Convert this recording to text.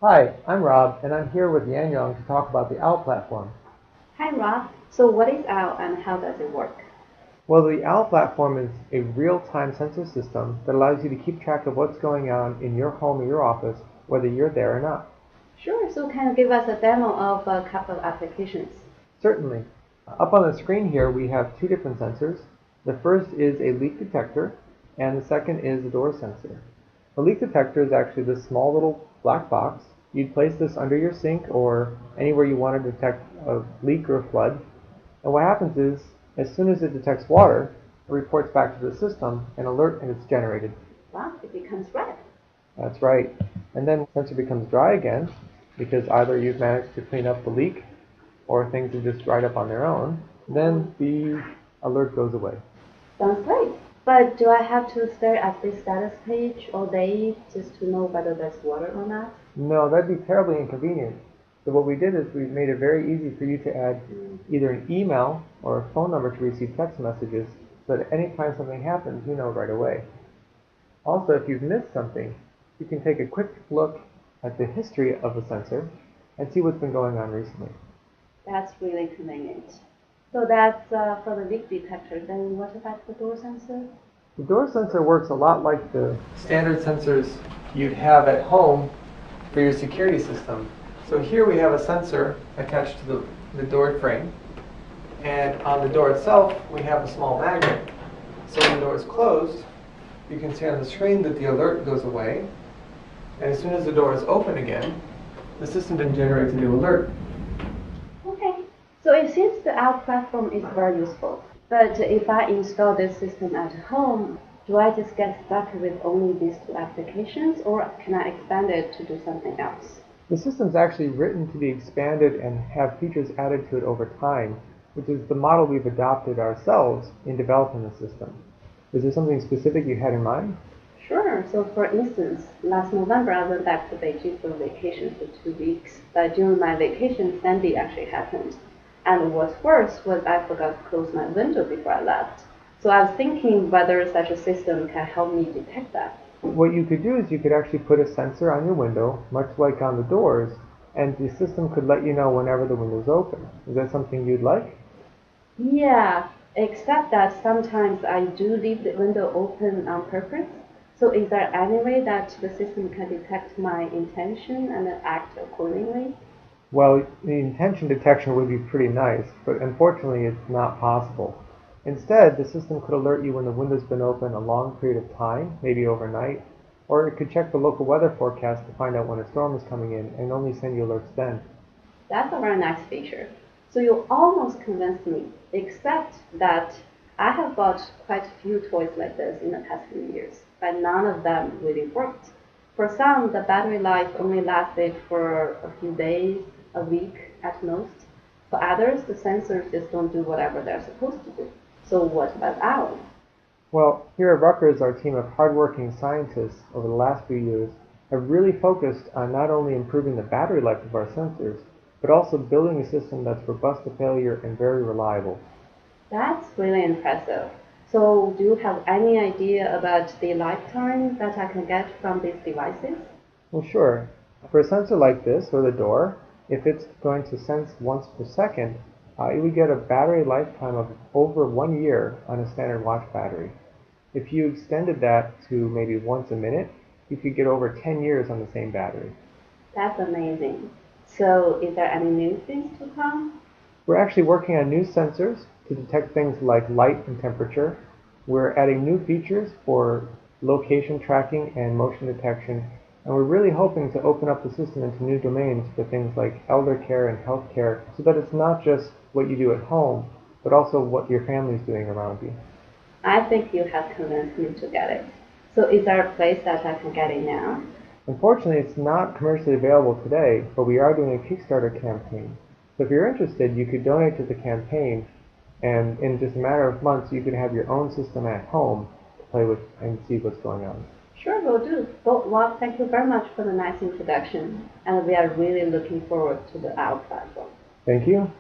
Hi, I'm Rob, and I'm here with Yan Yong to talk about the OWL platform. Hi Rob. So what is OWL and how does it work? Well, the OWL platform is a real-time sensor system that allows you to keep track of what's going on in your home or your office, whether you're there or not. Sure, so can you give us a demo of a couple of applications? Certainly. Up on the screen here, we have two different sensors. The first is a leak detector, and the second is a door sensor. The leak detector is actually this small little black box. You'd place this under your sink or anywhere you want to detect a leak or a flood. And what happens is, as soon as it detects water, it reports back to the system an alert and it's generated. Wow, it becomes red. That's right. And then the sensor becomes dry again, because either you've managed to clean up the leak or things have just dried up on their own, then the alert goes away. Sounds great. But do I have to stare at this status page all day just to know whether there's water or not? No, that'd be terribly inconvenient. So what we did is we made it very easy for you to add either an email or a phone number to receive text messages so that anytime something happens, you know right away. Also, if you've missed something, you can take a quick look at the history of the sensor and see what's been going on recently. That's really convenient. So that's for the leak detector. Then what about the door sensor? The door sensor works a lot like the standard sensors you'd have at home for your security system. So here we have a sensor attached to the door frame, and on the door itself we have a small magnet. So when the door is closed, you can see on the screen that the alert goes away, and as soon as the door is open again, the system then generates a new alert. Okay. So it seems the OWL platform is very useful. But if I install this system at home, do I just get stuck with only these two applications or can I expand it to do something else? The system's actually written to be expanded and have features added to it over time, which is the model we've adopted ourselves in developing the system. Is there something specific you had in mind? Sure. So for instance, last November I went back to Beijing for vacation for 2 weeks. But during my vacation, Sandy actually happened. And what's worse was I forgot to close my window before I left. So I was thinking whether such a system can help me detect that. What you could do is you could actually put a sensor on your window, much like on the doors, and the system could let you know whenever the window's open. Is that something you'd like? Yeah, except that sometimes I do leave the window open on purpose. So is there any way that the system can detect my intention and then act accordingly? Well, the intention detection would be pretty nice, but unfortunately it's not possible. Instead, the system could alert you when the window's been open a long period of time, maybe overnight, or it could check the local weather forecast to find out when a storm is coming in and only send you alerts then. That's a very nice feature. So you almost convinced me, except that I have bought quite a few toys like this in the past few years, but none of them really worked. For some, the battery life only lasted for a few days, a week at most. For others, the sensors just don't do whatever they're supposed to do. So what about ours? Well, here at Rutgers, our team of hardworking scientists over the last few years have really focused on not only improving the battery life of our sensors, but also building a system that's robust to failure and very reliable. That's really impressive. So do you have any idea about the lifetime that I can get from these devices? Well, sure. For a sensor like this, or the door, if it's going to sense once per second, it would get a battery lifetime of over 1 year on a standard watch battery. If you extended that to maybe once a minute, you could get over 10 years on the same battery. That's amazing. So is there any new things to come? We're actually working on new sensors to detect things like light and temperature. We're adding new features for location tracking and motion detection, and we're really hoping to open up the system into new domains for things like elder care and healthcare so that it's not just what you do at home, but also what your family's doing around you. I think you have convinced me to get it. So is there a place that I can get it now? Unfortunately, it's not commercially available today, but we are doing a Kickstarter campaign. So if you're interested, you could donate to the campaign, and in just a matter of months, you could have your own system at home to play with and see what's going on. Sure, will do. Well, thank you very much for the nice introduction, and we are really looking forward to the OWL platform. Thank you.